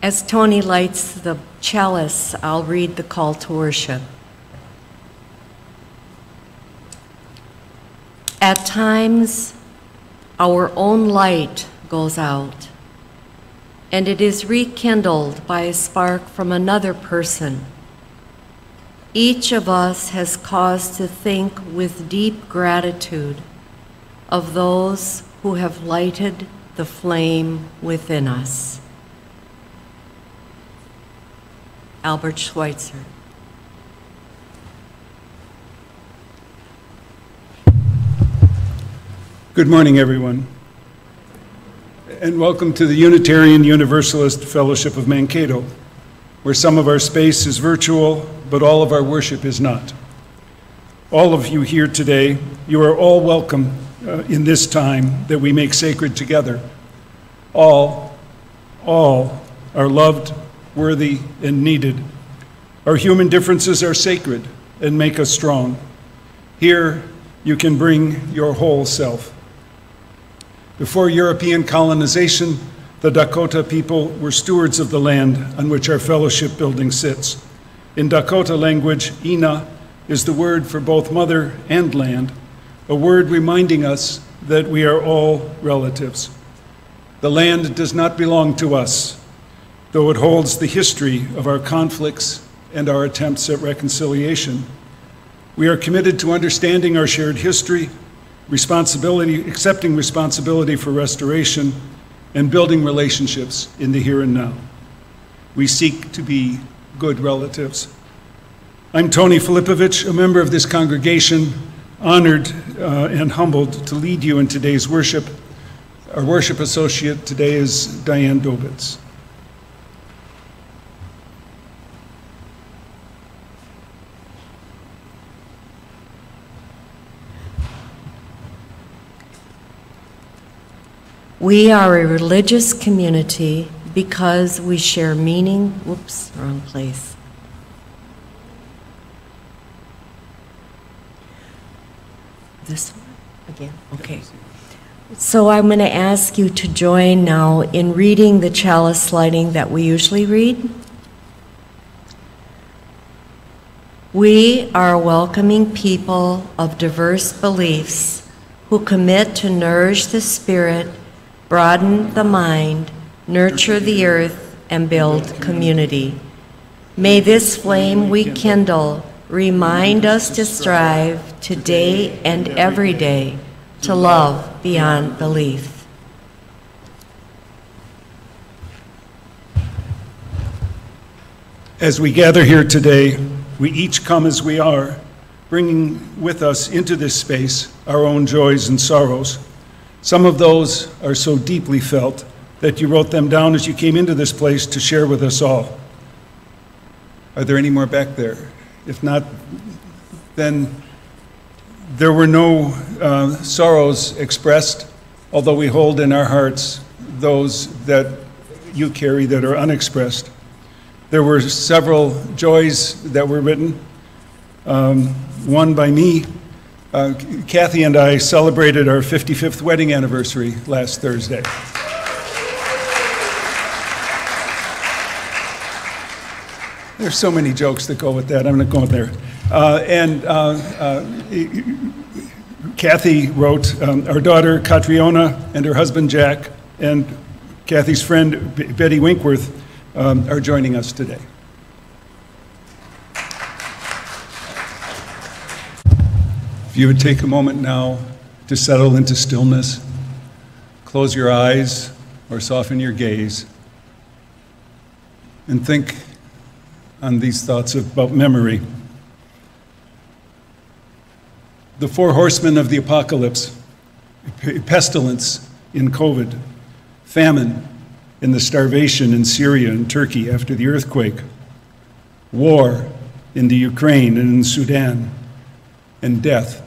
As Tony lights the chalice, I'll read the call to worship. At times, our own light goes out, and it is rekindled by a spark from another person. Each of us has cause to think with deep gratitude of those who have lighted the flame within us. Albert Schweitzer. Good morning, everyone, and welcome to the Unitarian Universalist Fellowship of Mankato, where some of our space is virtual, but all of our worship is not. All of you here today, you are all welcome in this time that we make sacred together. All are loved, worthy, and needed. Our human differences are sacred and make us strong. Here, you can bring your whole self. Before European colonization, the Dakota people were stewards of the land on which our fellowship building sits. In Dakota language, Ina is the word for both mother and land, a word reminding us that we are all relatives. The land does not belong to us, though it holds the history of our conflicts and our attempts at reconciliation. We are committed to understanding our shared history, accepting responsibility for restoration, and building relationships in the here and now. We seek to be good relatives. I'm Tony Filipovich, a member of this congregation, honored and humbled to lead you in today's worship. Our worship associate today is Diane Dobitz. We are a religious community because we share meaning. Whoops, wrong place. This one again? Okay. So I'm going to ask you to join now in reading the chalice lighting that we usually read. We are a welcoming people of diverse beliefs who commit to nourish the spirit, broaden the mind, nurture the earth, and build community. May this flame we kindle remind us to strive today and every day to love beyond belief. As we gather here today, we each come as we are, bringing with us into this space our own joys and sorrows. Some of those are so deeply felt that you wrote them down as you came into this place to share with us all. Are there any more back there? If not, then there were no sorrows expressed, although we hold in our hearts those that you carry that are unexpressed. There were several joys that were written, one by me. Kathy and I celebrated our 55th wedding anniversary last Thursday. There's so many jokes that go with that. I'm not going there. Kathy wrote, our daughter Catriona and her husband Jack and Kathy's friend Betty Winkworth are joining us today. If you would take a moment now to settle into stillness, close your eyes or soften your gaze, and think on these thoughts about memory. The four horsemen of the apocalypse, pestilence in COVID, famine in the starvation in Syria and Turkey after the earthquake, war in the Ukraine and in Sudan, and death,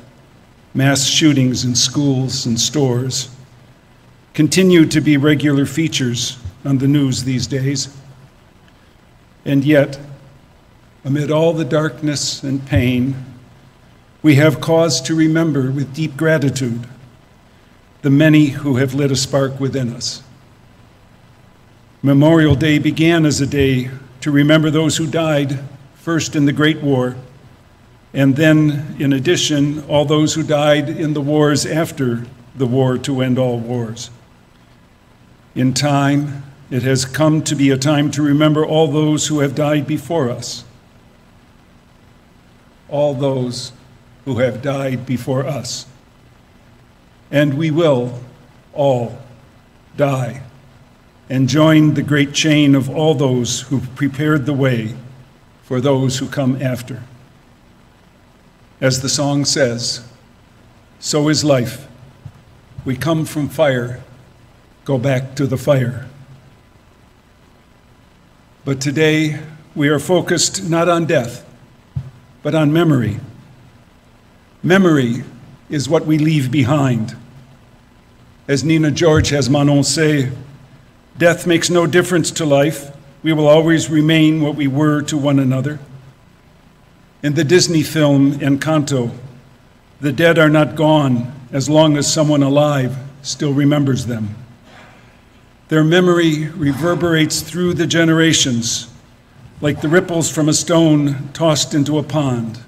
mass shootings in schools and stores, continue to be regular features on the news these days. And yet, amid all the darkness and pain, we have cause to remember with deep gratitude the many who have lit a spark within us. Memorial Day began as a day to remember those who died, first in the Great War, and then, in addition, all those who died in the wars after the war to end all wars. In time, it has come to be a time to remember all those who have died before us. All those who have died before us. And we will all die and join the great chain of all those who prepared the way for those who come after. As the song says, so is life. We come from fire, go back to the fire. But today, we are focused not on death, but on memory. Memory is what we leave behind. As Nina George has Manon say, death makes no difference to life. We will always remain what we were to one another. In the Disney film Encanto, the dead are not gone as long as someone alive still remembers them. Their memory reverberates through the generations, like the ripples from a stone tossed into a pond.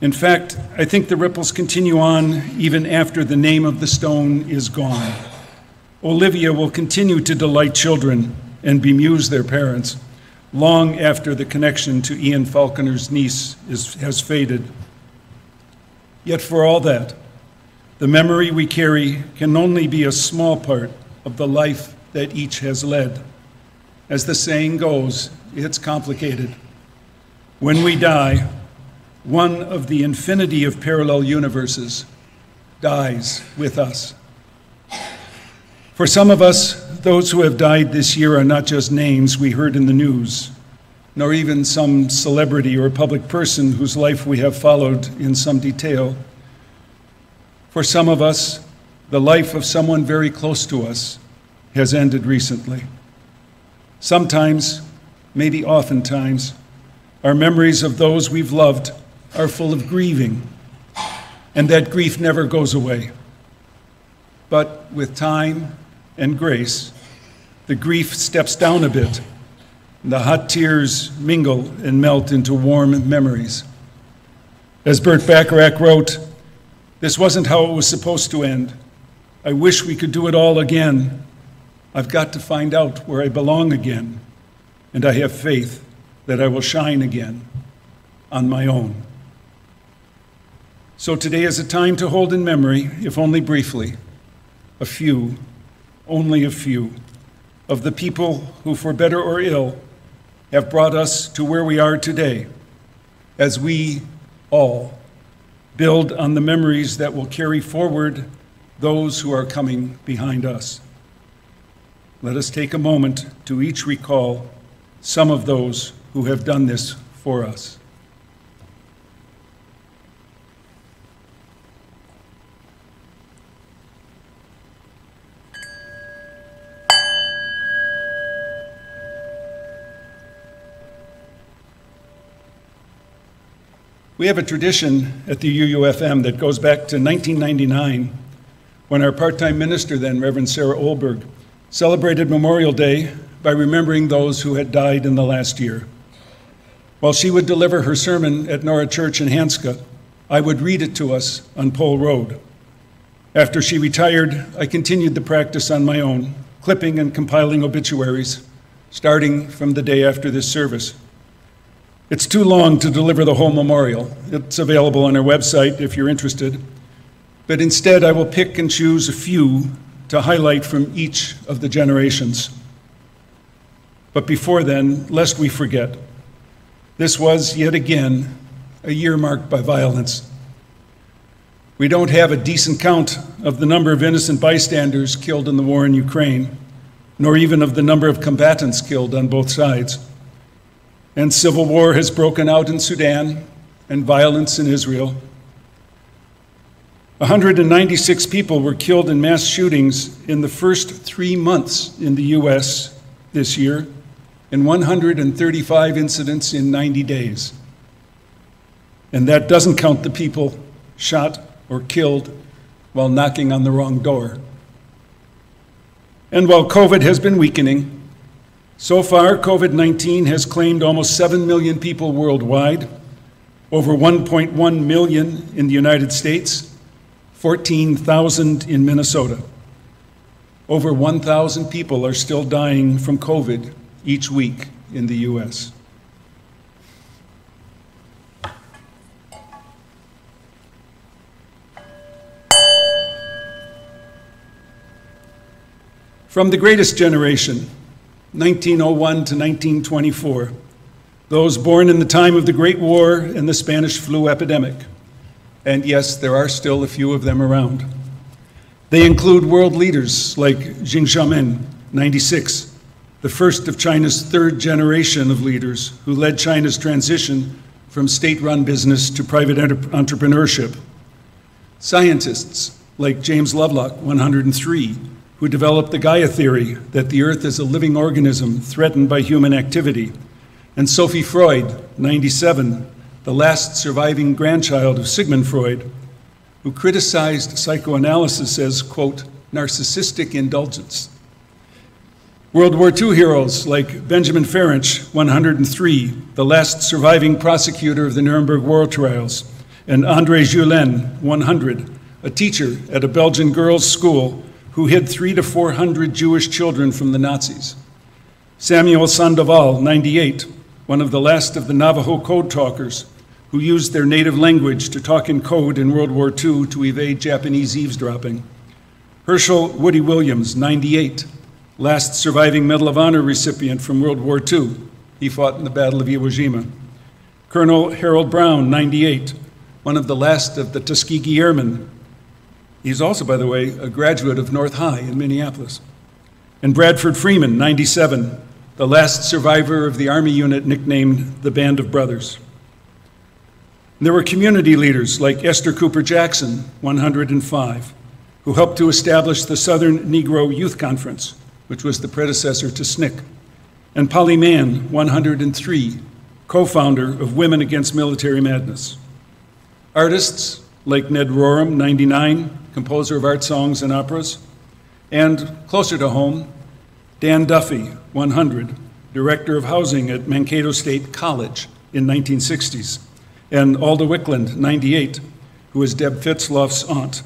In fact, I think the ripples continue on even after the name of the stone is gone. Olivia will continue to delight children and bemuse their parents long after the connection to Ian Falconer's niece has faded. Yet for all that, the memory we carry can only be a small part of the life that each has led. As the saying goes, it's complicated. When we die, one of the infinity of parallel universes dies with us. For some of us, those who have died this year are not just names we heard in the news, nor even some celebrity or public person whose life we have followed in some detail. For some of us, the life of someone very close to us has ended recently. Sometimes, maybe oftentimes, our memories of those we've loved are full of grieving, and that grief never goes away. But with time and grace, the grief steps down a bit, and the hot tears mingle and melt into warm memories. As Burt Bacharach wrote, "This wasn't how it was supposed to end. I wish we could do it all again. I've got to find out where I belong again, and I have faith that I will shine again on my own." So today is a time to hold in memory, if only briefly, a few, only a few, of the people who, for better or ill, have brought us to where we are today, as we all build on the memories that will carry forward those who are coming behind us. Let us take a moment to each recall some of those who have done this for us. We have a tradition at the UUFM that goes back to 1999, when our part-time minister then, Reverend Sarah Olberg, celebrated Memorial Day by remembering those who had died in the last year. While she would deliver her sermon at Nora Church in Hanska, I would read it to us on Pole Road. After she retired, I continued the practice on my own, clipping and compiling obituaries, starting from the day after this service. It's too long to deliver the whole memorial. It's available on our website if you're interested. But instead, I will pick and choose a few to highlight from each of the generations. But before then, lest we forget, this was, yet again, a year marked by violence. We don't have a decent count of the number of innocent bystanders killed in the war in Ukraine, nor even of the number of combatants killed on both sides. And civil war has broken out in Sudan and violence in Israel. 196 people were killed in mass shootings in the first 3 months in the U.S. this year, and 135 incidents in 90 days. And that doesn't count the people shot or killed while knocking on the wrong door. And while COVID has been weakening, so far COVID-19 has claimed almost 7 million people worldwide, over 1.1 million in the United States, 14,000 in Minnesota. Over 1,000 people are still dying from COVID each week in the U.S. From the greatest generation, 1901 to 1924, those born in the time of the Great War and the Spanish flu epidemic, and yes, there are still a few of them around. They include world leaders like Jiang Zemin, 96, the first of China's third generation of leaders who led China's transition from state-run business to private entrepreneurship. Scientists like James Lovelock, 103, who developed the Gaia theory that the Earth is a living organism threatened by human activity, and Sophie Freud, 97, the last surviving grandchild of Sigmund Freud, who criticized psychoanalysis as, quote, narcissistic indulgence. World War II heroes like Benjamin Ferencz, 103, the last surviving prosecutor of the Nuremberg war trials, and André Julien, 100, a teacher at a Belgian girls' school who hid 300 to 400 Jewish children from the Nazis. Samuel Sandoval, 98, one of the last of the Navajo code talkers who used their native language to talk in code in World War II to evade Japanese eavesdropping. Herschel Woody Williams, 98, last surviving Medal of Honor recipient from World War II. He fought in the Battle of Iwo Jima. Colonel Harold Brown, 98, one of the last of the Tuskegee Airmen. He's also, by the way, a graduate of North High in Minneapolis. And Bradford Freeman, 97, the last survivor of the Army unit nicknamed the Band of Brothers. And there were community leaders like Esther Cooper Jackson, 105, who helped to establish the Southern Negro Youth Conference, which was the predecessor to SNCC, and Polly Mann, 103, co-founder of Women Against Military Madness. Artists like Ned Rorem, 99, composer of art songs and operas, and closer to home, Dan Duffy, 100, director of housing at Mankato State College in 1960s, and Alda Wickland, 98, who is Deb Fitzloff's aunt.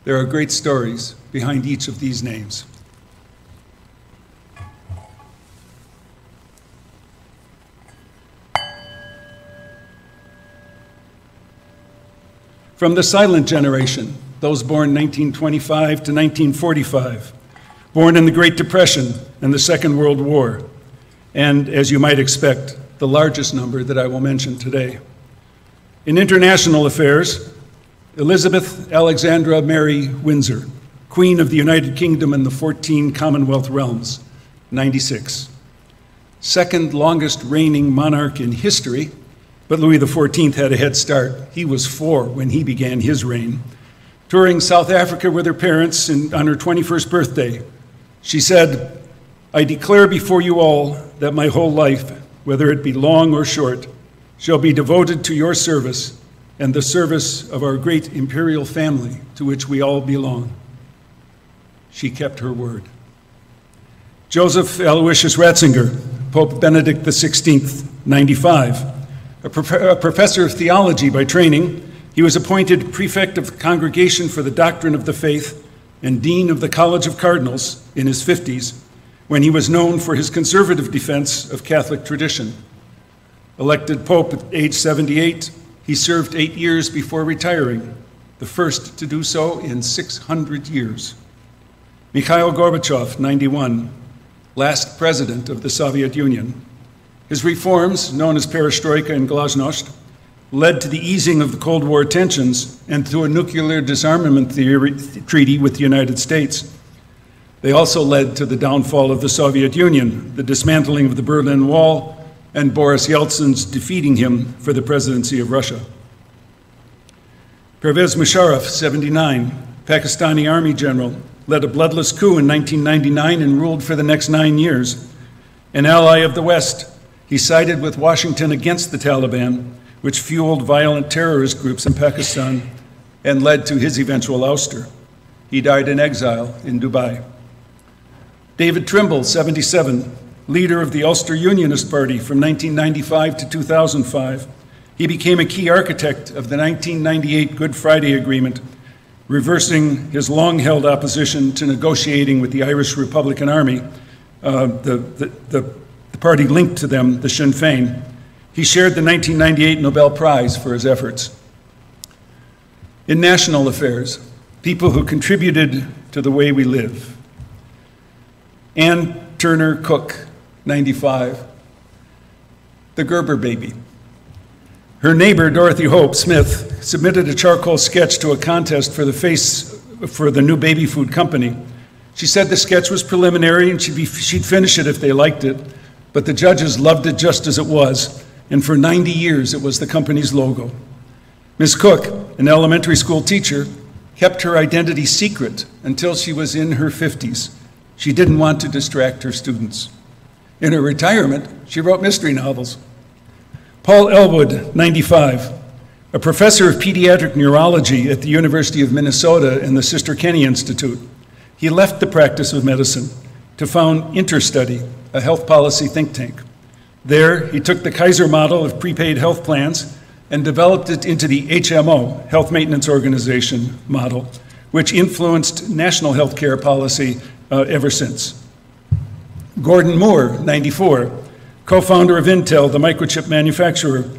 There are great stories behind each of these names. From the silent generation, those born 1925 to 1945, born in the Great Depression and the Second World War, and as you might expect, the largest number that I will mention today. In international affairs, Elizabeth Alexandra Mary Windsor, Queen of the United Kingdom and the 14 Commonwealth realms, 96. Second longest reigning monarch in history, but Louis XIV had a head start. He was 4 when he began his reign. Touring South Africa with her parents on her 21st birthday, she said, "I declare before you all that my whole life, whether it be long or short, shall be devoted to your service and the service of our great imperial family to which we all belong." She kept her word. Joseph Aloysius Ratzinger, Pope Benedict XVI, 95, a professor of theology by training, he was appointed prefect of the Congregation for the Doctrine of the Faith and dean of the College of Cardinals in his 50s, when he was known for his conservative defense of Catholic tradition. Elected Pope at age 78, he served 8 years before retiring, the first to do so in 600 years. Mikhail Gorbachev, 91, last president of the Soviet Union. His reforms, known as perestroika and glasnost, led to the easing of the Cold War tensions and to a nuclear disarmament treaty with the United States. They also led to the downfall of the Soviet Union, the dismantling of the Berlin Wall, and Boris Yeltsin's defeating him for the presidency of Russia. Pervez Musharraf, 79, Pakistani army general, led a bloodless coup in 1999 and ruled for the next 9 years. An ally of the West, he sided with Washington against the Taliban, which fueled violent terrorist groups in Pakistan and led to his eventual ouster. He died in exile in Dubai. David Trimble, 77, leader of the Ulster Unionist Party from 1995 to 2005. He became a key architect of the 1998 Good Friday Agreement, reversing his long-held opposition to negotiating with the Irish Republican Army, the party linked to them, the Sinn Féin. He shared the 1998 Nobel Prize for his efforts. In national affairs, people who contributed to the way we live. Ann Turner Cook, 95, the Gerber baby. Her neighbor, Dorothy Hope Smith, submitted a charcoal sketch to a contest for the face for the new baby food company. She said the sketch was preliminary and she'd finish it if they liked it, but the judges loved it just as it was, and for 90 years it was the company's logo. Ms. Cook, an elementary school teacher, kept her identity secret until she was in her 50s. She didn't want to distract her students. In her retirement, she wrote mystery novels. Paul Elwood, 95, a professor of pediatric neurology at the University of Minnesota and the Sister Kenny Institute. He left the practice of medicine to found Interstudy, a health policy think tank. There, he took the Kaiser model of prepaid health plans and developed it into the HMO, Health Maintenance Organization model, which influenced national health care policy ever since. Gordon Moore, 94, co-founder of Intel, the microchip manufacturer.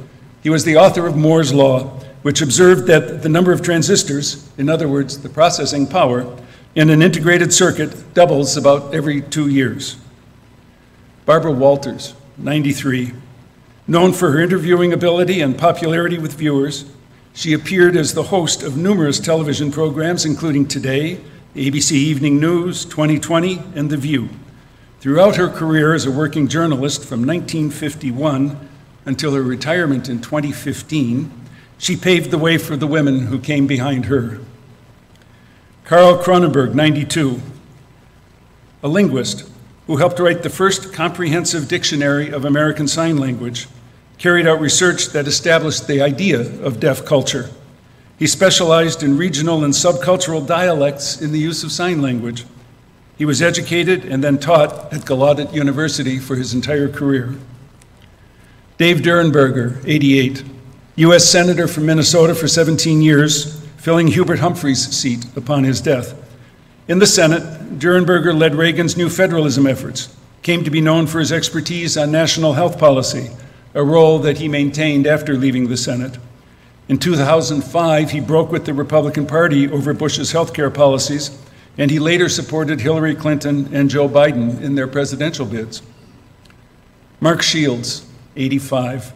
He was the author of Moore's Law, which observed that the number of transistors, in other words, the processing power, in an integrated circuit doubles about every 2 years. Barbara Walters, 93. Known for her interviewing ability and popularity with viewers, she appeared as the host of numerous television programs, including Today, ABC Evening News, 2020, and The View. Throughout her career as a working journalist from 1951 until her retirement in 2015, she paved the way for the women who came behind her. Karl Cronenberg, 92, a linguist who helped write the first comprehensive dictionary of American Sign Language, carried out research that established the idea of deaf culture. He specialized in regional and subcultural dialects in the use of sign language. He was educated and then taught at Gallaudet University for his entire career. Dave Durenberger, 88, U.S. Senator from Minnesota for 17 years, filling Hubert Humphrey's seat upon his death. In the Senate, Durenberger led Reagan's new federalism efforts, came to be known for his expertise on national health policy, a role that he maintained after leaving the Senate. In 2005, he broke with the Republican Party over Bush's health care policies, and he later supported Hillary Clinton and Joe Biden in their presidential bids. Mark Shields, 85.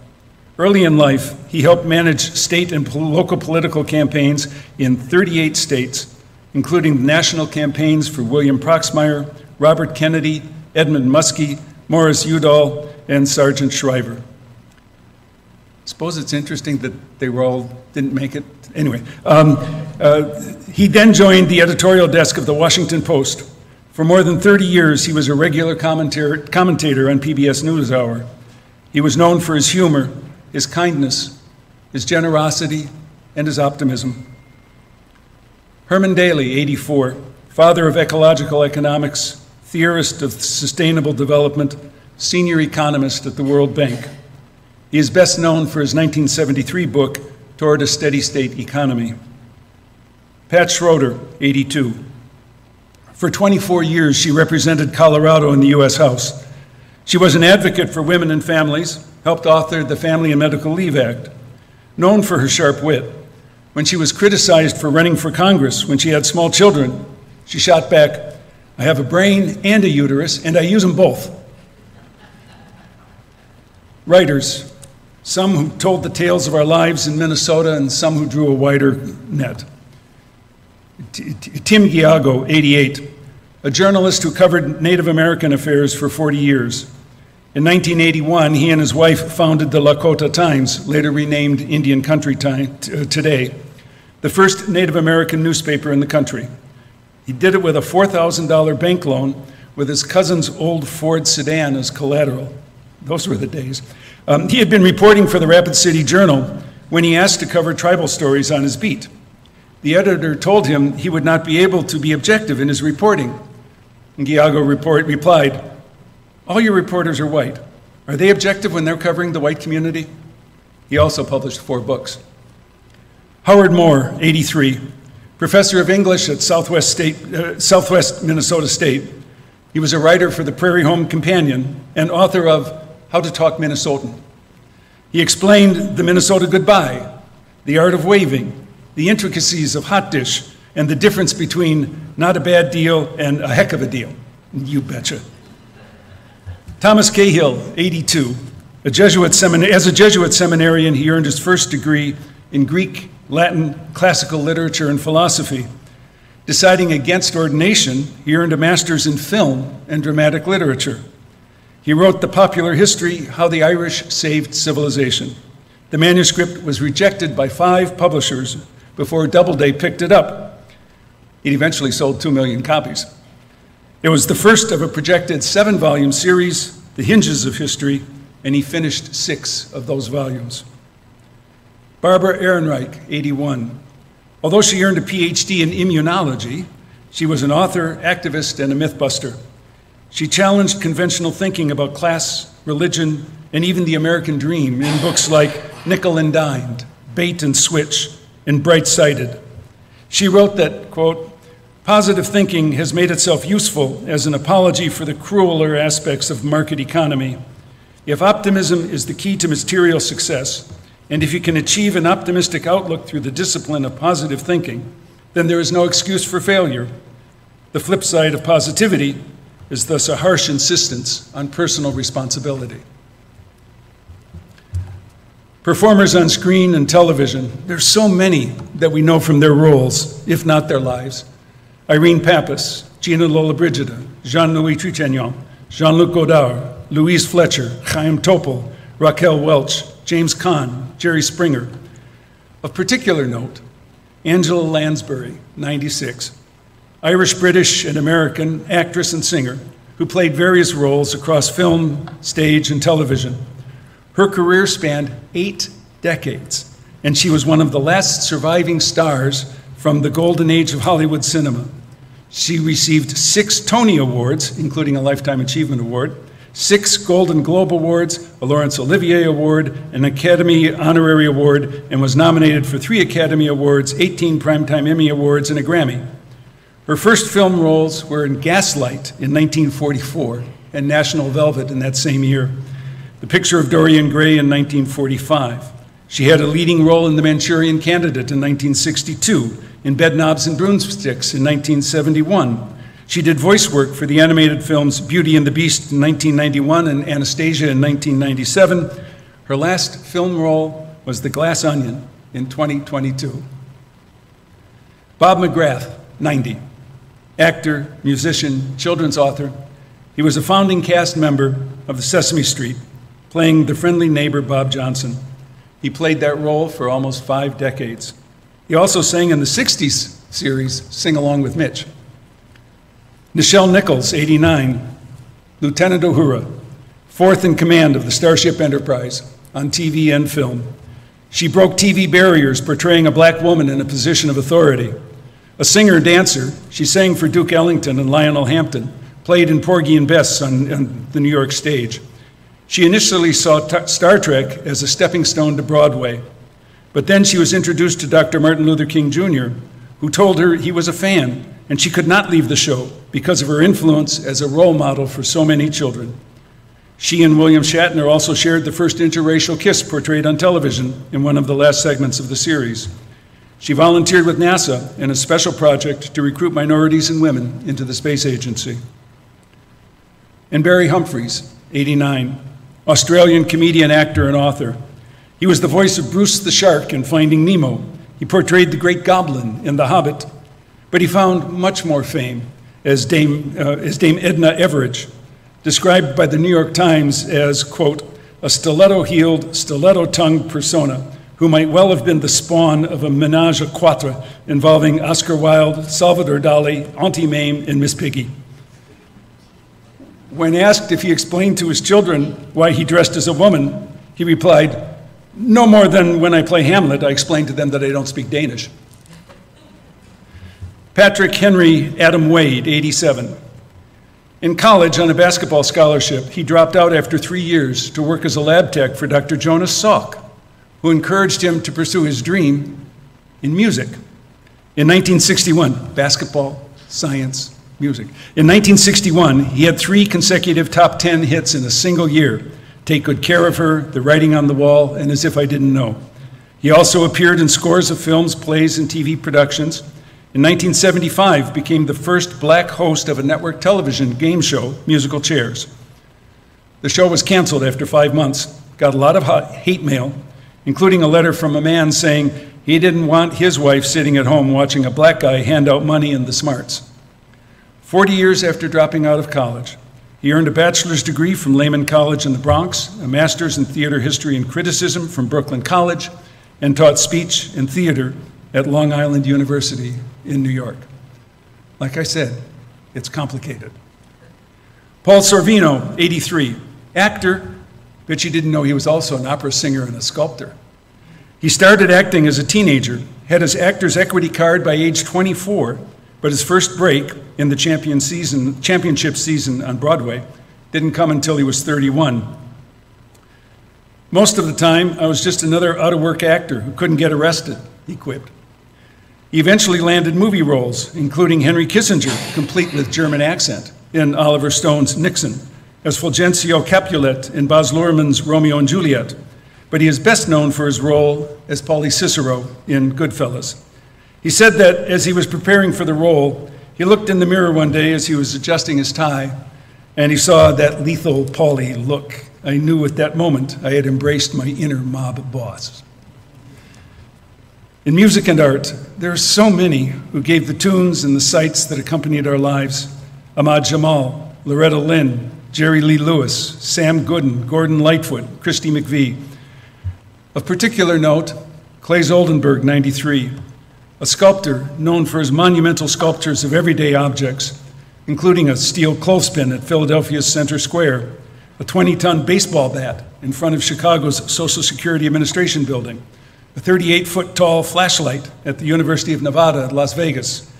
Early in life, he helped manage state and local political campaigns in 38 states, including national campaigns for William Proxmire, Robert Kennedy, Edmund Muskie, Morris Udall, and Sargent Shriver. Suppose it's interesting that they didn't make it. Anyway, he then joined the editorial desk of the Washington Post. For more than 30 years, he was a regular commentator on PBS NewsHour. He was known for his humor, his kindness, his generosity, and his optimism. Herman Daly, 84, father of ecological economics, theorist of sustainable development, senior economist at the World Bank. He is best known for his 1973 book, Toward a Steady State Economy. Pat Schroeder, 82. For 24 years, she represented Colorado in the U.S. House. She was an advocate for women and families, helped author the Family and Medical Leave Act. Known for her sharp wit, when she was criticized for running for Congress when she had small children, she shot back, "I have a brain and a uterus, and I use them both." Writers, some who told the tales of our lives in Minnesota and some who drew a wider net. Tim Giago, 88, a journalist who covered Native American affairs for 40 years. In 1981, he and his wife founded the Lakota Times, later renamed Indian Country Today, the first Native American newspaper in the country. He did it with a $4,000 bank loan with his cousin's old Ford sedan as collateral. Those were the days. He had been reporting for the Rapid City Journal when he asked to cover tribal stories on his beat. The editor told him he would not be able to be objective in his reporting. And Giago replied, "All your reporters are white. Are they objective when they're covering the white community?" He also published 4 books. Howard Moore, 83, professor of English at Southwest Minnesota State. He was a writer for the Prairie Home Companion and author of How to Talk Minnesotan. He explained the Minnesota goodbye, the art of waving, the intricacies of hot dish, and the difference between not a bad deal and a heck of a deal. You betcha. Thomas Cahill, 82, as a Jesuit seminarian, he earned his first degree in Greek, Latin, classical literature, and philosophy. Deciding against ordination, he earned a master's in film and dramatic literature. He wrote the popular history, How the Irish Saved Civilization. The manuscript was rejected by 5 publishers before Doubleday picked it up. It eventually sold 2 million copies. It was the first of a projected 7-volume series, The Hinges of History, and he finished 6 of those volumes. Barbara Ehrenreich, 81. Although she earned a PhD in immunology, she was an author, activist, and a mythbuster. She challenged conventional thinking about class, religion, and even the American dream in books like Nickel and Dimed, Bait and Switch, and Bright-Sighted. She wrote that, quote, "Positive thinking has made itself useful as an apology for the crueler aspects of market economy. If optimism is the key to material success, and if you can achieve an optimistic outlook through the discipline of positive thinking, then there is no excuse for failure. The flip side of positivity is thus a harsh insistence on personal responsibility." Performers on screen and television, there's so many that we know from their roles, if not their lives. Irene Pappas, Gina Lollobrigida, Jean-Louis Trintignant, Jean-Luc Godard, Louise Fletcher, Chaim Topol, Raquel Welch, James Caan, Jerry Springer. Of particular note, Angela Lansbury, 96, Irish, British, and American actress and singer who played various roles across film, stage, and television. Her career spanned 8 decades, and she was one of the last surviving stars from the golden age of Hollywood cinema. She received 6 Tony Awards, including a Lifetime Achievement Award, 6 Golden Globe Awards, a Laurence Olivier Award, an Academy Honorary Award, and was nominated for 3 Academy Awards, 18 Primetime Emmy Awards, and a Grammy. Her first film roles were in Gaslight in 1944 and National Velvet in that same year, The Picture of Dorian Gray in 1945. She had a leading role in The Manchurian Candidate in 1962, in Bedknobs and Broomsticks in 1971. She did voice work for the animated films Beauty and the Beast in 1991 and Anastasia in 1997. Her last film role was The Glass Onion in 2022. Bob McGrath, 90. Actor, musician, children's author. He was a founding cast member of the Sesame Street, playing the friendly neighbor Bob Johnson. He played that role for almost 5 decades. He also sang in the 60s series, Sing Along with Mitch. Nichelle Nichols, 89, Lieutenant Uhura, 4th in command of the Starship Enterprise on TV and film. She broke TV barriers, portraying a black woman in a position of authority. A singer-dancer, she sang for Duke Ellington and Lionel Hampton, played in Porgy and Bess on the New York stage. She initially saw Star Trek as a stepping stone to Broadway, but then she was introduced to Dr. Martin Luther King Jr., who told her he was a fan and she could not leave the show because of her influence as a role model for so many children. She and William Shatner also shared the first interracial kiss portrayed on television in one of the last segments of the series. She volunteered with NASA in a special project to recruit minorities and women into the space agency. And Barry Humphries, 89, Australian comedian, actor, and author. He was the voice of Bruce the Shark in Finding Nemo. He portrayed the Great Goblin in The Hobbit, but he found much more fame as Dame Edna Everage, described by the New York Times as, quote, a stiletto-heeled, stiletto-tongued persona who might well have been the spawn of a menage a quatre involving Oscar Wilde, Salvador Dali, Auntie Mame, and Miss Piggy. When asked if he explained to his children why he dressed as a woman, he replied, "No more than when I play Hamlet, I explain to them that I don't speak Danish." Patrick Henry Adam Wade, 87. In college, on a basketball scholarship, he dropped out after 3 years to work as a lab tech for Dr. Jonas Salk, who encouraged him to pursue his dream in music. In 1961, basketball, science, music. In 1961, he had 3 consecutive top 10 hits in a single year: Take Good Care of Her, The Writing on the Wall, and As If I Didn't Know. He also appeared in scores of films, plays, and TV productions. In 1975, became the first black host of a network television game show, Musical Chairs. The show was canceled after 5 months, got a lot of hate mail, including a letter from a man saying he didn't want his wife sitting at home watching a black guy hand out money in the smarts. 40 years after dropping out of college, he earned a bachelor's degree from Lehman College in the Bronx, a master's in theater history and criticism from Brooklyn College, and taught speech and theater at Long Island University in New York. Like I said, it's complicated. Paul Sorvino, 83, actor, but you didn't know he was also an opera singer and a sculptor. He started acting as a teenager, had his actor's equity card by age 24, but his first break in the championship season on Broadway didn't come until he was 31. Most of the time, I was just another out-of-work actor who couldn't get arrested, he quipped. He eventually landed movie roles, including Henry Kissinger, complete with German accent, in Oliver Stone's Nixon, as Fulgencio Capulet in Baz Luhrmann's Romeo and Juliet, but he is best known for his role as Paulie Cicero in Goodfellas. He said that as he was preparing for the role, he looked in the mirror one day as he was adjusting his tie, and he saw that lethal Paulie look. I knew at that moment I had embraced my inner mob boss. In music and art, there are so many who gave the tunes and the sights that accompanied our lives. Ahmad Jamal, Loretta Lynn, Jerry Lee Lewis, Sam Gooden, Gordon Lightfoot, Christy McVie. Of particular note, Claes Oldenburg, 93, a sculptor known for his monumental sculptures of everyday objects, including a steel clothespin at Philadelphia's Center Square, a 20-ton baseball bat in front of Chicago's Social Security Administration building, a 38-foot-tall flashlight at the University of Nevada at Las Vegas,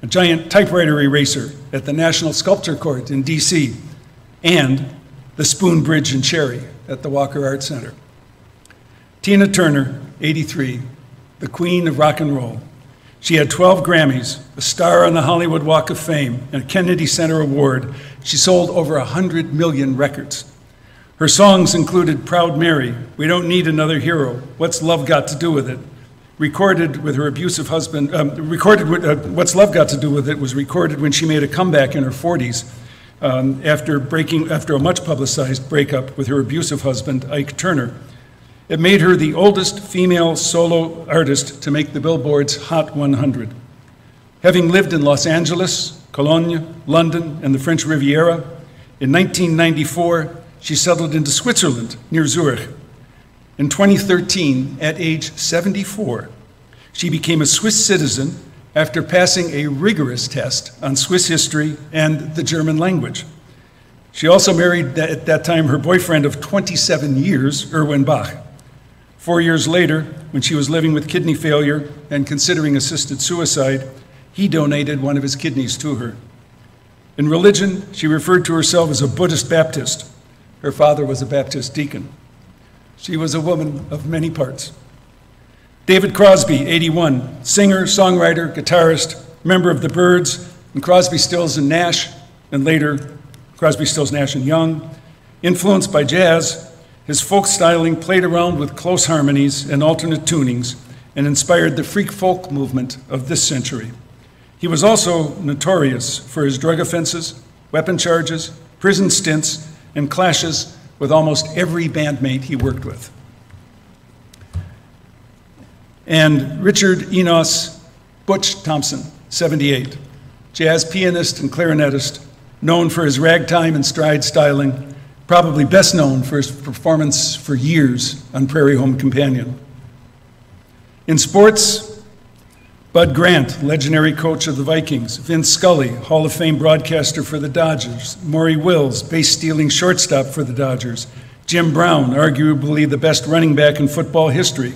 a giant typewriter eraser at the National Sculpture Court in D.C., and the Spoon Bridge in Cherry at the Walker Art Center. Tina Turner, 83, the queen of rock and roll. She had 12 Grammys, a star on the Hollywood Walk of Fame, and a Kennedy Center Award. She sold over 100 million records. Her songs included Proud Mary, We Don't Need Another Hero, What's Love Got to Do with It? Recorded with her abusive husband, What's Love Got to Do with It was recorded when she made a comeback in her 40s after a much publicized breakup with her abusive husband, Ike Turner. It made her the oldest female solo artist to make the Billboard's Hot 100. Having lived in Los Angeles, Cologne, London, and the French Riviera, in 1994, she settled into Switzerland, near Zurich. In 2013, at age 74, she became a Swiss citizen after passing a rigorous test on Swiss history and the German language. She also married, at that time, her boyfriend of 27 years, Erwin Bach. 4 years later, when she was living with kidney failure and considering assisted suicide, he donated one of his kidneys to her. In religion, she referred to herself as a Buddhist Baptist. Her father was a Baptist deacon. She was a woman of many parts. David Crosby, 81, singer, songwriter, guitarist, member of the Byrds, and Crosby, Stills, and Nash, and later Crosby, Stills, Nash, and Young. Influenced by jazz, his folk styling played around with close harmonies and alternate tunings and inspired the freak folk movement of this century. He was also notorious for his drug offenses, weapon charges, prison stints, and clashes with almost every bandmate he worked with. And Richard Enos Butch Thompson, 78, jazz pianist and clarinetist, known for his ragtime and stride styling, probably best known for his performance for years on Prairie Home Companion. In sports, Bud Grant, legendary coach of the Vikings, Vince Scully, Hall of Fame broadcaster for the Dodgers, Maury Wills, base-stealing shortstop for the Dodgers, Jim Brown, arguably the best running back in football history,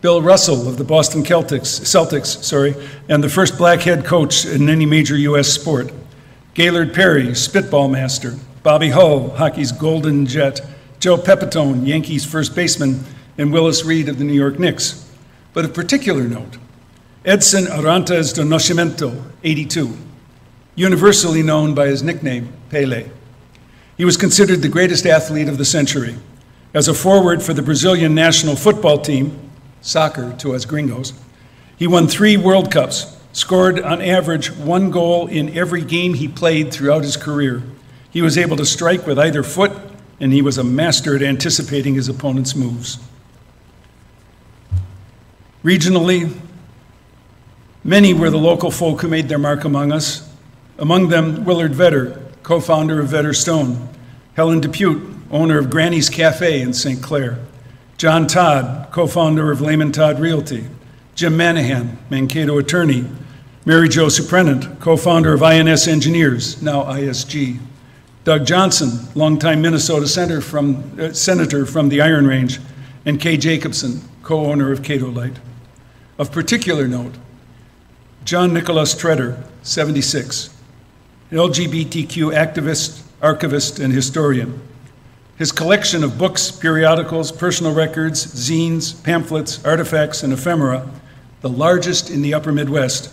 Bill Russell of the Boston Celtics, and the first black head coach in any major U.S. sport, Gaylord Perry, spitball master. Bobby Hull, hockey's golden jet. Joe Pepitone, Yankees first baseman, and Willis Reed of the New York Knicks. But of particular note, Edson Arantes do Nascimento, 82, universally known by his nickname, Pele. He was considered the greatest athlete of the century. As a forward for the Brazilian national football team, soccer to us gringos, he won 3 World Cups, scored on average 1 goal in every game he played throughout his career. He was able to strike with either foot, and he was a master at anticipating his opponent's moves. Regionally, many were the local folk who made their mark among us. Among them, Willard Vedder, co-founder of Vedder Stone, Helen Depute, owner of Granny's Cafe in St. Clair, John Todd, co-founder of Lehman Todd Realty, Jim Manahan, Mankato attorney, Mary Jo Suprenant, co-founder of INS Engineers, now ISG, Doug Johnson, longtime Minnesota senator from the Iron Range, and Kay Jacobson, co-owner of Cato Light. Of particular note, John Nicholas Treader, 76, an LGBTQ activist, archivist, and historian. His collection of books, periodicals, personal records, zines, pamphlets, artifacts, and ephemera, the largest in the upper Midwest,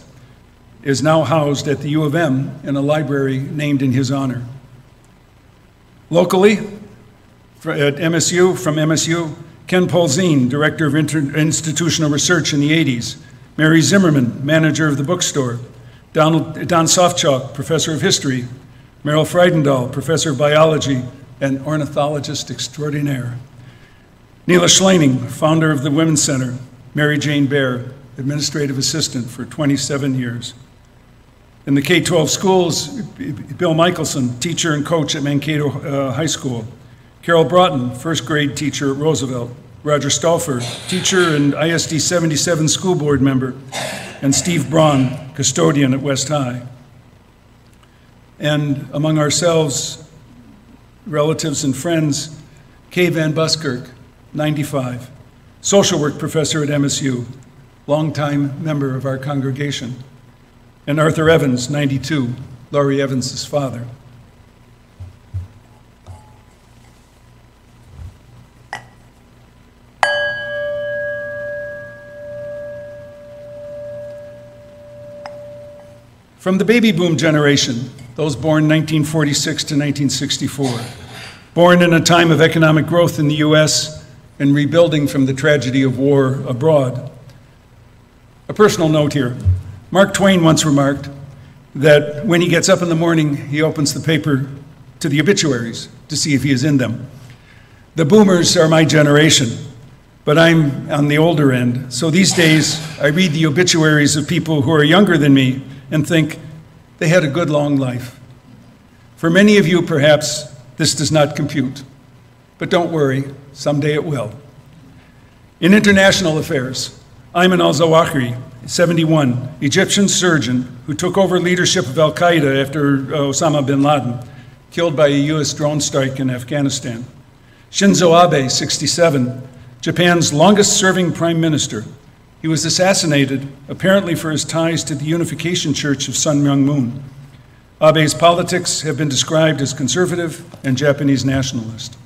is now housed at the U of M in a library named in his honor. Locally, from MSU, Ken Polzine, Director of Institutional Research in the 80s, Mary Zimmerman, Manager of the Bookstore, Don Softchalk, Professor of History, Meryl Friedendahl, Professor of Biology, and ornithologist extraordinaire. Neela Schleining, founder of the Women's Center, Mary Jane Baer, Administrative Assistant for 27 years. In the K-12 schools, Bill Michelson, teacher and coach at Mankato High School. Carol Broughton, first grade teacher at Roosevelt. Roger Stauffer, teacher and ISD 77 school board member. And Steve Braun, custodian at West High. And among ourselves, relatives and friends, Kay Van Buskirk, 95, social work professor at MSU, longtime member of our congregation. And Arthur Evans, 92, Laurie Evans' father. From the baby boom generation, those born 1946 to 1964, born in a time of economic growth in the US and rebuilding from the tragedy of war abroad. A personal note here. Mark Twain once remarked that when he gets up in the morning, he opens the paper to the obituaries to see if he is in them. The boomers are my generation, but I'm on the older end. So these days, I read the obituaries of people who are younger than me and think they had a good long life. For many of you, perhaps, this does not compute. But don't worry, someday it will. In international affairs, Ayman al-Zawahiri, 71, Egyptian surgeon who took over leadership of al-Qaeda after Osama bin Laden, killed by a US drone strike in Afghanistan. Shinzo Abe, 67, Japan's longest-serving prime minister. He was assassinated, apparently for his ties to the Unification Church of Sun Myung Moon. Abe's politics have been described as conservative and Japanese nationalist.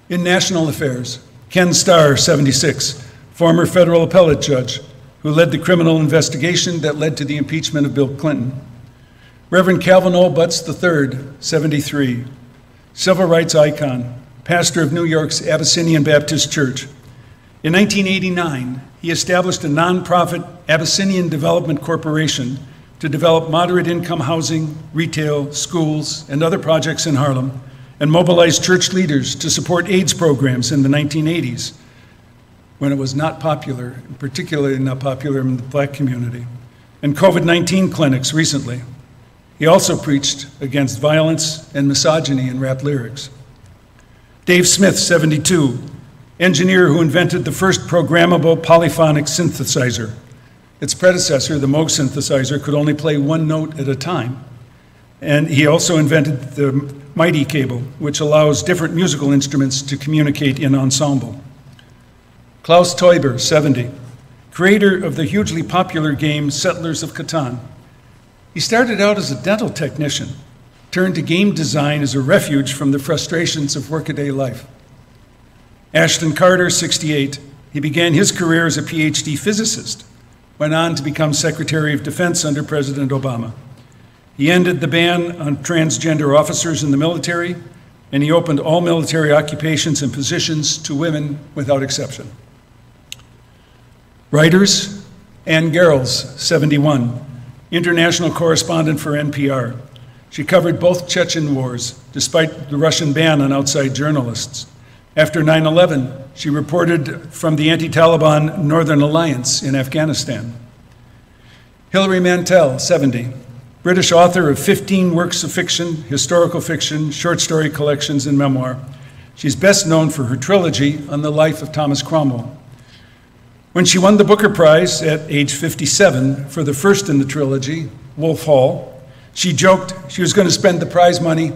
In national affairs, Ken Starr, 76, former federal appellate judge who led the criminal investigation that led to the impeachment of Bill Clinton. Reverend Calvin O. Butts III, 73, civil rights icon, pastor of New York's Abyssinian Baptist Church. In 1989, he established a nonprofit Abyssinian Development Corporation to develop moderate-income housing, retail, schools, and other projects in Harlem, and mobilized church leaders to support AIDS programs in the 1980s, when it was not popular, particularly not popular in the black community, and COVID-19 clinics recently. He also preached against violence and misogyny in rap lyrics. Dave Smith, 72, engineer who invented the first programmable polyphonic synthesizer. Its predecessor, the Moog synthesizer, could only play one note at a time. And he also invented the MIDI cable, which allows different musical instruments to communicate in ensemble. Klaus Teuber, 70, creator of the hugely popular game Settlers of Catan. He started out as a dental technician, turned to game design as a refuge from the frustrations of workaday life. Ashton Carter, 68, he began his career as a PhD physicist, went on to become Secretary of Defense under President Obama. He ended the ban on transgender officers in the military, and he opened all military occupations and positions to women without exception. Writers, Ann Garrels, 71, international correspondent for NPR. She covered both Chechen wars, despite the Russian ban on outside journalists. After 9/11, she reported from the anti-Taliban Northern Alliance in Afghanistan. Hilary Mantel, 70, British author of 15 works of fiction, historical fiction, short story collections, and memoir. She's best known for her trilogy on the life of Thomas Cromwell. When she won the Booker Prize at age 57 for the first in the trilogy, Wolf Hall, she joked she was going to spend the prize money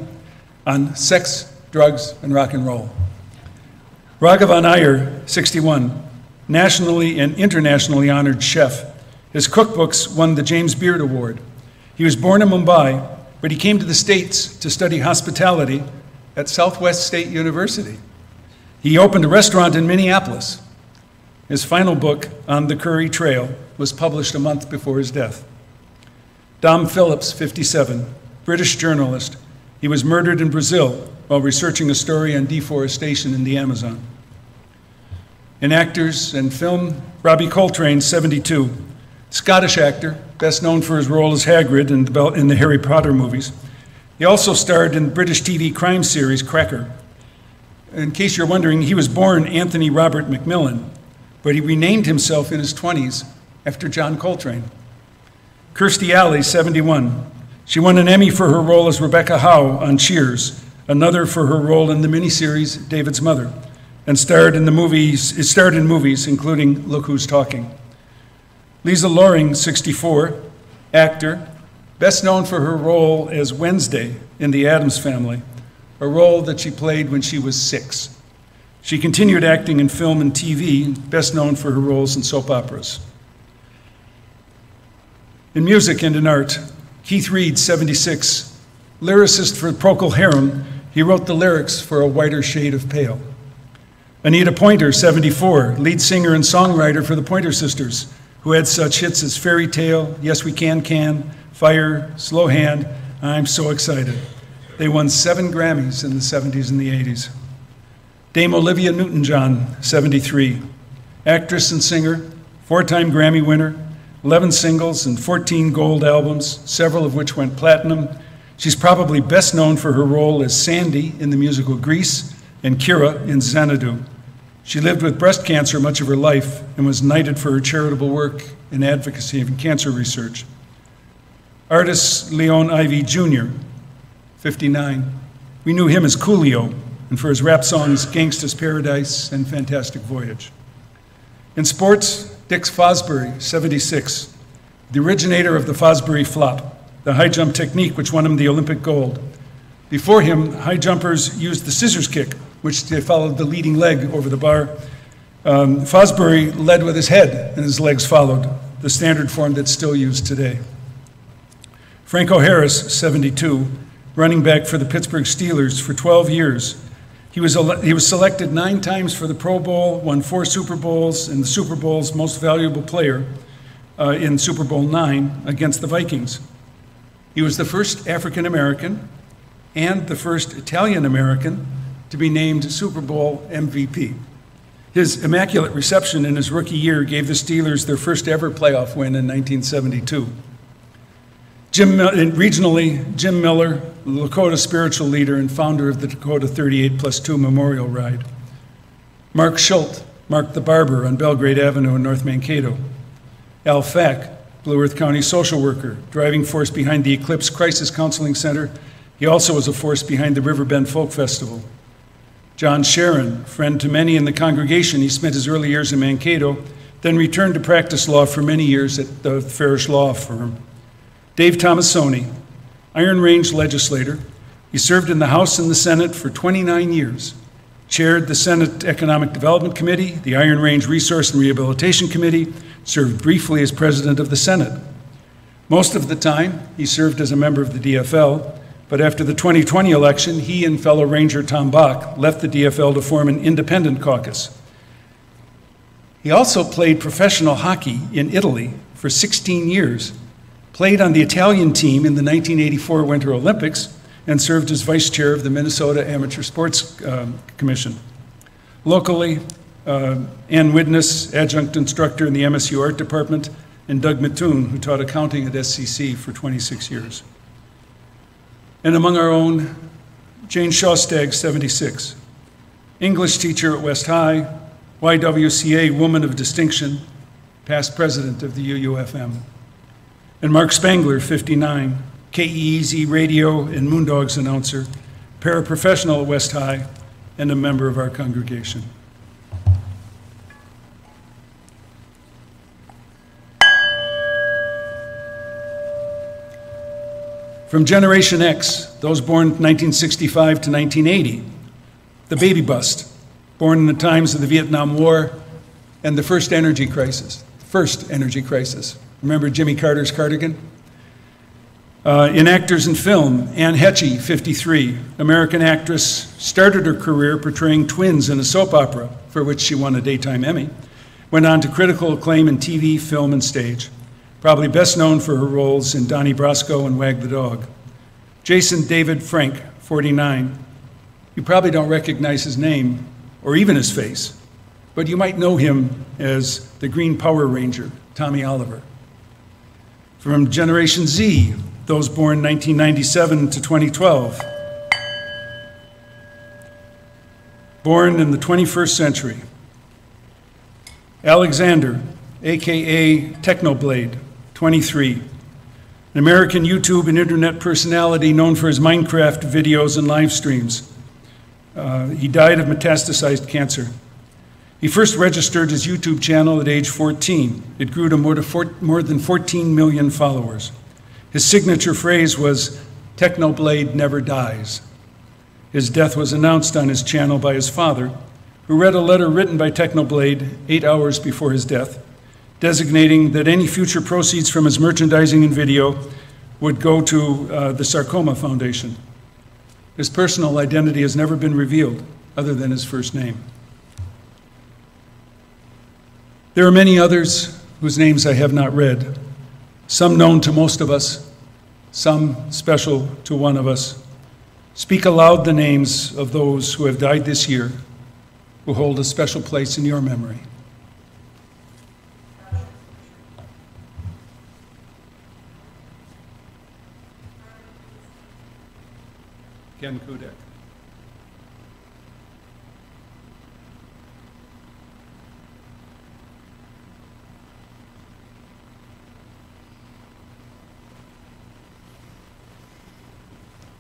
on sex, drugs, and rock and roll. Raghavan Iyer, 61, nationally and internationally honored chef. His cookbooks won the James Beard Award. He was born in Mumbai, but he came to the States to study hospitality at Southwest State University. He opened a restaurant in Minneapolis. His final book, On the Curry Trail, was published a month before his death. Dom Phillips, 57, British journalist. He was murdered in Brazil while researching a story on deforestation in the Amazon. In actors and film, Robbie Coltrane, 72, Scottish actor, best known for his role as Hagrid in the Harry Potter movies. He also starred in the British TV crime series Cracker. In case you're wondering, he was born Anthony Robert Macmillan, but he renamed himself in his 20s after John Coltrane. Kirstie Alley, 71. She won an Emmy for her role as Rebecca Howe on Cheers, another for her role in the miniseries David's Mother, and starred in movies including Look Who's Talking. Lisa Loring, 64, actor, best known for her role as Wednesday in The Addams Family, a role that she played when she was 6. She continued acting in film and TV, best known for her roles in soap operas. In music and in art, Keith Reed, 76, lyricist for Procol Harum, he wrote the lyrics for A Whiter Shade of Pale. Anita Pointer, 74, lead singer and songwriter for the Pointer Sisters, who had such hits as Fairy Tale, Yes We Can, Fire, Slow Hand, I'm So Excited. They won 7 Grammys in the 70s and the 80s. Dame Olivia Newton-John, 73, actress and singer, 4-time Grammy winner, 11 singles and 14 gold albums, several of which went platinum. She's probably best known for her role as Sandy in the musical Grease and Kira in Xanadu. She lived with breast cancer much of her life and was knighted for her charitable work in advocacy and cancer research. Artist Leon Ivey Jr., 59. We knew him as Coolio and for his rap songs Gangsta's Paradise and Fantastic Voyage. In sports, Dick Fosbury, 76, the originator of the Fosbury flop, the high jump technique which won him the Olympic gold. Before him, high jumpers used the scissors kick, which they followed the leading leg over the bar. Fosbury led with his head and his legs followed, the standard form that's still used today. Franco Harris, 72, running back for the Pittsburgh Steelers for 12 years. He was selected 9 times for the Pro Bowl, won 4 Super Bowls, and the Super Bowl's most valuable player in Super Bowl IX against the Vikings. He was the first African American and the first Italian American to be named Super Bowl MVP. His immaculate reception in his rookie year gave the Steelers their first ever playoff win in 1972. Regionally, Jim Miller, the Lakota spiritual leader and founder of the Dakota 38+2 Memorial Ride. Mark Schultz, Mark the Barber on Belgrade Avenue in North Mankato. Al Fack, Blue Earth County social worker, driving force behind the Eclipse Crisis Counseling Center. He also was a force behind the Riverbend Folk Festival. John Sharon, friend to many in the congregation, he spent his early years in Mankato, then returned to practice law for many years at the Farish Law Firm. Dave Tomasoni, Iron Range legislator. He served in the House and the Senate for 29 years, chaired the Senate Economic Development Committee, the Iron Range Resource and Rehabilitation Committee, served briefly as president of the Senate. Most of the time, he served as a member of the DFL, but after the 2020 election, he and fellow Ranger Tom Bach left the DFL to form an independent caucus. He also played professional hockey in Italy for 16 years, played on the Italian team in the 1984 Winter Olympics, and served as vice chair of the Minnesota Amateur Sports Commission. Locally, Ann Widness, adjunct instructor in the MSU Art Department, and Doug Mattoon, who taught accounting at SCC for 26 years. And among our own, Jane Shawstag, 76, English teacher at West High, YWCA Woman of Distinction, past president of the UUFM. And Mark Spangler, 59, KEEZ radio and Moondogs announcer, paraprofessional at West High, and a member of our congregation. From Generation X, those born 1965 to 1980, the baby bust, born in the times of the Vietnam War and the first energy crisis. Remember Jimmy Carter's cardigan? In actors in film, Anne Hetchy, 53, American actress, started her career portraying twins in a soap opera, for which she won a Daytime Emmy, went on to critical acclaim in TV, film, and stage. Probably best known for her roles in Donnie Brasco and Wag the Dog. Jason David Frank, 49. You probably don't recognize his name or even his face, but you might know him as the Green Power Ranger, Tommy Oliver. From Generation Z, those born 1997 to 2012. Born in the 21st century. Alexander, AKA Technoblade, 23. An American YouTube and internet personality known for his Minecraft videos and live streams. He died of metastasized cancer. He first registered his YouTube channel at age 14. It grew to more than 14 million followers. His signature phrase was, "Technoblade never dies." His death was announced on his channel by his father, who read a letter written by Technoblade 8 hours before his death, designating that any future proceeds from his merchandising and video would go to the Sarcoma Foundation. His personal identity has never been revealed, other than his first name. There are many others whose names I have not read, some known to most of us, some special to one of us. Speak aloud the names of those who have died this year, who hold a special place in your memory. Ken Kudek.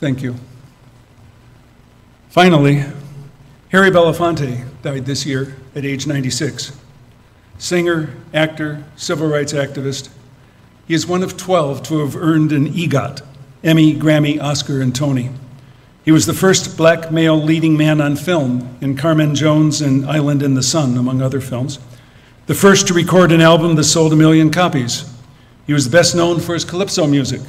Thank you. Finally, Harry Belafonte died this year at age 96. Singer, actor, civil rights activist. He is one of 12 to have earned an EGOT, Emmy, Grammy, Oscar, and Tony. He was the first black male leading man on film in Carmen Jones and Island in the Sun, among other films. The first to record an album that sold 1 million copies. He was best known for his calypso music,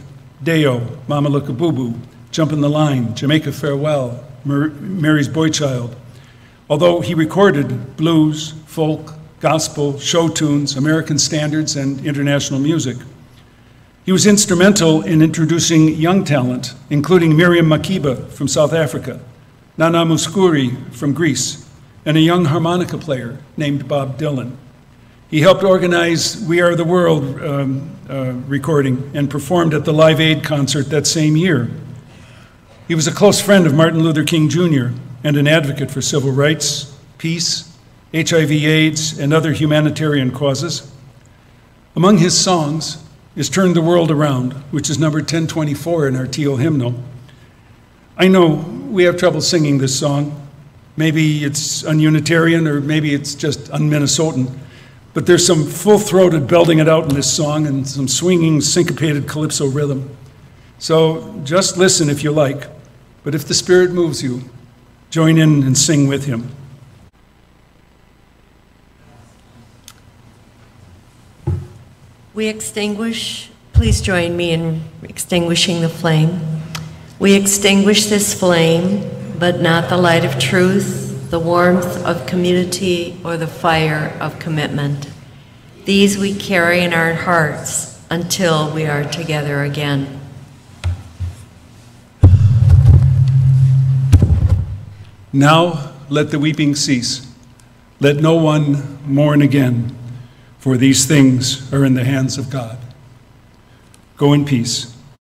Deo, Mama Look a Boo Boo, Jump in the Line, Jamaica Farewell, Mary's Boy Child. Although he recorded blues, folk, gospel, show tunes, American standards, and international music. He was instrumental in introducing young talent, including Miriam Makeba from South Africa, Nana Mouskouri from Greece, and a young harmonica player named Bob Dylan. He helped organize We Are the World recording and performed at the Live Aid concert that same year. He was a close friend of Martin Luther King Jr. and an advocate for civil rights, peace, HIV/AIDS, and other humanitarian causes. Among his songs is Turn the World Around, which is number 1024 in our Teal hymnal. I know we have trouble singing this song. Maybe it's un-Unitarian or maybe it's just un-Minnesotan, but there's some full-throated belting it out in this song and some swinging, syncopated calypso rhythm. So just listen if you like, but if the Spirit moves you, join in and sing with him. We extinguish Please join me in extinguishing the flame. We extinguish this flame, but not the light of truth, the warmth of community, or the fire of commitment. These we carry in our hearts until we are together again. Now let the weeping cease. Let no one mourn again, for these things are in the hands of God. Go in peace.